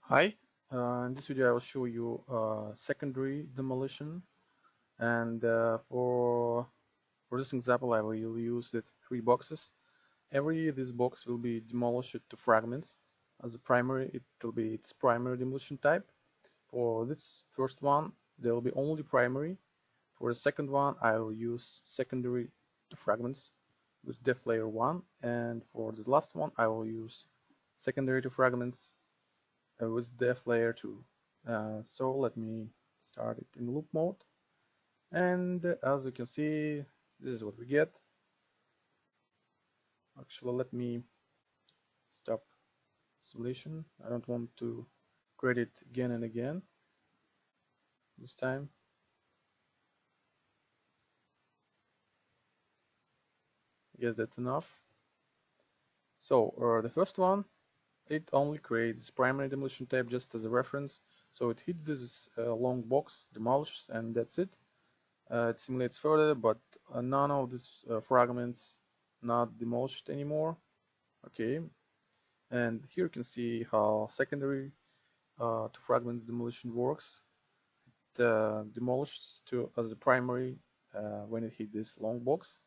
Hi, in this video I will show you secondary demolition, and for this example I will use the three boxes. This box will be demolished to fragments. As a primary, it will be its primary demolition type. For this first one, there will be only primary. For the second one, I will use secondary to fragments with depth layer 1, and for the last one, I will use secondary to fragments with depth layer 2. So let me start it in loop mode, and as you can see, this is what we get. Actually, let me stop simulation. I don't want to create it again and again this time. I guess that's enough. So the first one, it only creates primary demolition type just as a reference. So it hits this long box, demolishes, and that's it. It simulates further, but none of these fragments not demolished anymore. Okay, and here you can see how secondary to fragments demolition works. It demolishes to as a primary when it hit this long box.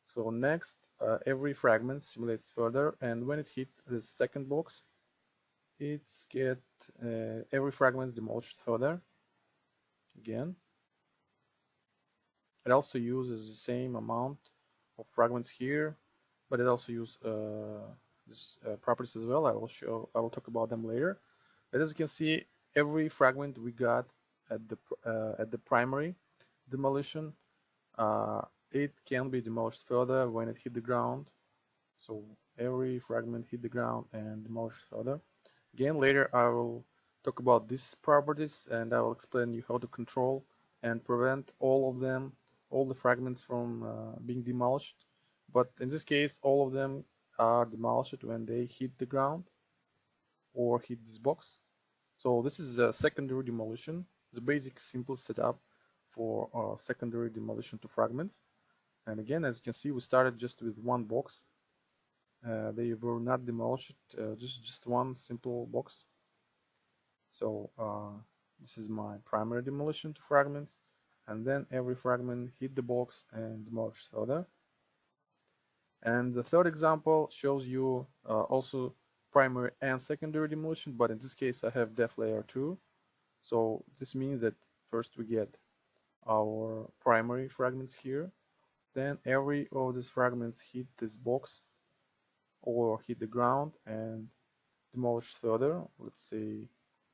So next, every fragment simulates further, and when it hit the second box, it's get every fragment demolished further again. It also uses the same amount of fragments here, but it also uses this properties as well. I will talk about them later. But as you can see, every fragment we got at the primary demolition, it can be demolished further when it hit the ground. So every fragment hit the ground and demolished further. Again, later I will talk about these properties, and I will explain you how to control and prevent all the fragments from being demolished. But in this case, all of them are demolished when they hit the ground or hit this box. So this is a secondary demolition, the basic simple setup for secondary demolition to fragments. And again, as you can see, we started just with one box. They were not demolished, just one simple box. So this is my primary demolition to fragments, and then every fragment hit the box and demolished further. And the third example shows you also primary and secondary demolition, but in this case I have depth layer 2. So this means that first we get our primary fragments here, then every of these fragments hit this box or hit the ground and demolish further. Let's say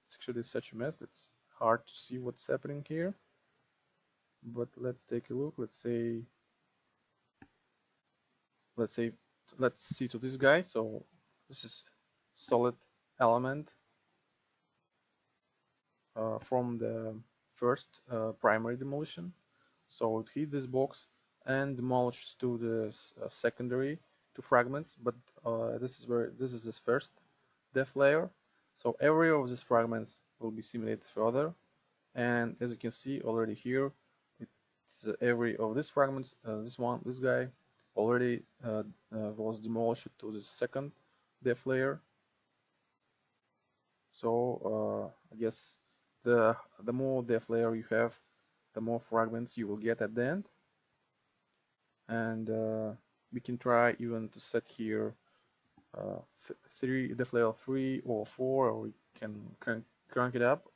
it's actually such a mess, it's hard to see what's happening here, but let's take a look. Let's see to this guy. So this is solid element from the first primary demolition. So it hit this box and demolished to the secondary to fragments, but this is this first depth layer. So every of these fragments will be simulated further, and as you can see already here, it's every of these fragments, this guy already was demolished to the second depth layer. So I guess the more depth layer you have, the more fragments you will get at the end. And we can try even to set here depth layer 3 or 4, or we can crank it up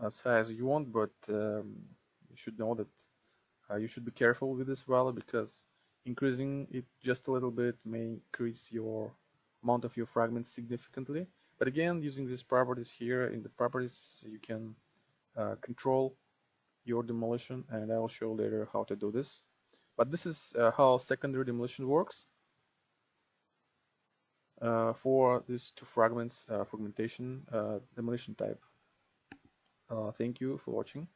as high as you want, but you should know that you should be careful with this value, because increasing it just a little bit may increase your amount of your fragments significantly. But again, using these properties here in the properties, you can control your demolition, and I will show later how to do this. But this is how secondary demolition works for these two fragments fragmentation demolition type. Thank you for watching.